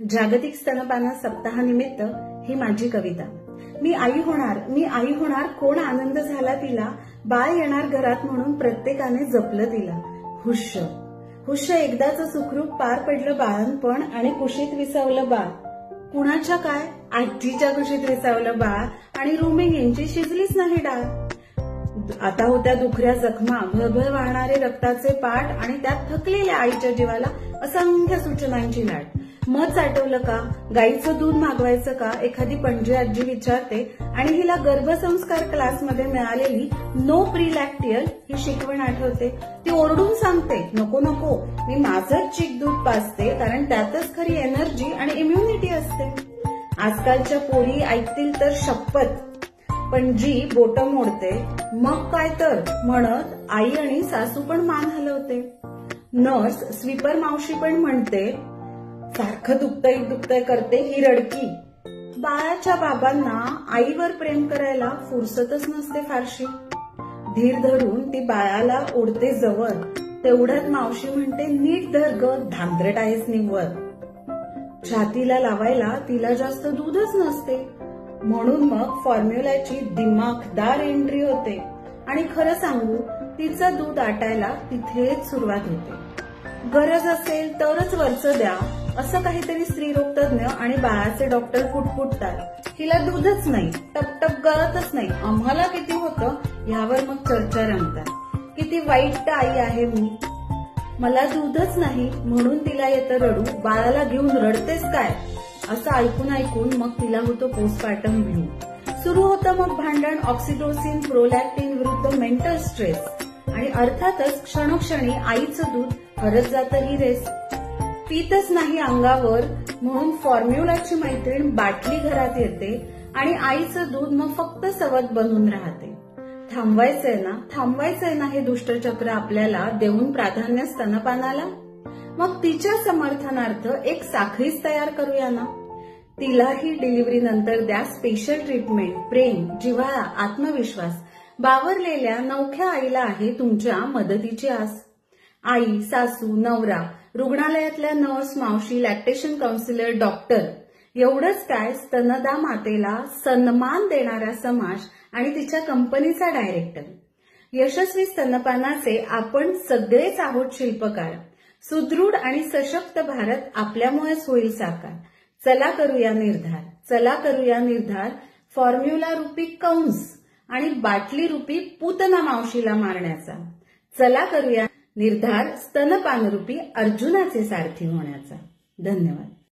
जागतिक स्तनपान सप्ताहानिमित्त ही माझी कविता। मी आई होणार कोण आनंद झाला तिला, बाळ येणार घरात म्हणून प्रत्येकाने जपलं तिला। हुश्य एकदाच सुखरूप पार पडलं बाळंतपण आणि कुशीत विसावलं बाळ। कुणाच्या काय आजीच्या कुशीत विसावलं बाळ आणि रूमिंग यांची शिजलीच नाही डाळ। आता होत्या दुखऱ्या जखमा, भळभळ वाहणारे रक्ताचे पाठ आणि त्यात थकलेल्या आईच्या जीवाला असंख्य सूचनांची लाट। मध साठवलं का, गाईचं दूध मागवायचं का, एखादी पणजी आजी विचारते आणि हिला गर्भसंस्कार क्लासमध्ये मिळालेली नो प्रीलॅक्टियल ही शिकवण आठवते। ती ओरडून सांगते नको नको, मी माझंच चीक दूध पाजते कारण त्यातच खरी एनर्जी आणि इम्युनिटी असते। आजकालच्या पोरी ऐकतील तर शपथ, पण जी बोटं मोडते मग काय तर म्हणत आई आणि सासू पण मान हलवते। नर्स स्वीपर मावशी पण म्हणते सारखं दुखतय करते ही रडकी। बाळाच्या बाबांना आईवर प्रेम करायला फुरसतच नसते फारशी। धीर धरून ती बाळाला ओढते जवळ, तेवढ्यात मावशी म्हणते नीट धर ग, धांदरट आहेस निव्वळ। छातीला लावायला तिला जास्त दूधच नसते, म्हणून मग फॉर्म्युलाची दिमाखदार एंट्री होते आणि खरं सांगू तिचं दूध आटायला तिथेच सुरुवात होते। गरज असेल तरच वरचं द्या असं काहीतरी स्त्रीरोग तज्ञ आणि बाळाचे डॉक्टर पुटपुटतात। हिला दूधच नाही, टपटप गळतच नाही, आम्हाला किती होतं यावर मग चर्चा रंगतात। किती वाईट आई आहे मी, मला दूधच नाही म्हणून तिला येतं रडू, बाळाला घेऊन रडतेस काय असं ऐकून मग तिला होतो पोस्टपार्टम ब्लू। सुरू होतं मग भांडण ऑक्सिटोसिन प्रोलॅक्टिन विरुद्ध मेंटल स्ट्रेस आणि अर्थातच क्षणोक्षणी आईचं दूध हरत जातं ही रेस। पीतच नाही अंगावर म्हणून फॉर्म्युलाची मैत्रीण बाटली घरात येते आणि आईचं दूध मग फक्त सवत बनून राहते। थांबवायचंय ना हे दुष्टचक्र आपल्याला देऊन प्राधान्य स्तनपानाला। मग तिच्या समर्थनार्थ एक साखळीच तयार करूया ना। तिलाही डिलिव्हरी नंतर द्या स्पेशल ट्रीटमेंट, प्रेम, जिव्हाळा, आत्मविश्वास। बावरलेल्या नवख्या आईला आहे तुमच्या मदतीची आस। आई, सासू, नवरा, रुग्णालयातल्या नर्स, मावशी, लॅक्टेशन काउन्सिलर, डॉक्टर, एवढंच काय स्तनदा मातेला सन्मान देणारा समाज आणि तिच्या कंपनीचा डायरेक्टर। यशस्वी स्तनपानाचे आपण सगळेच आहोत शिल्पकार। सुदृढ आणि सशक्त भारत आपल्यामुळेच होईल साकार। चला करूया निर्धार, फॉर्म्युला रूपी कंस आणि बाटली रूपी पूतना मावशीला मारण्याचा। चला करूया निर्धार स्तनपान रूपी अर्जुनाचे सारथी होण्याचा। धन्यवाद।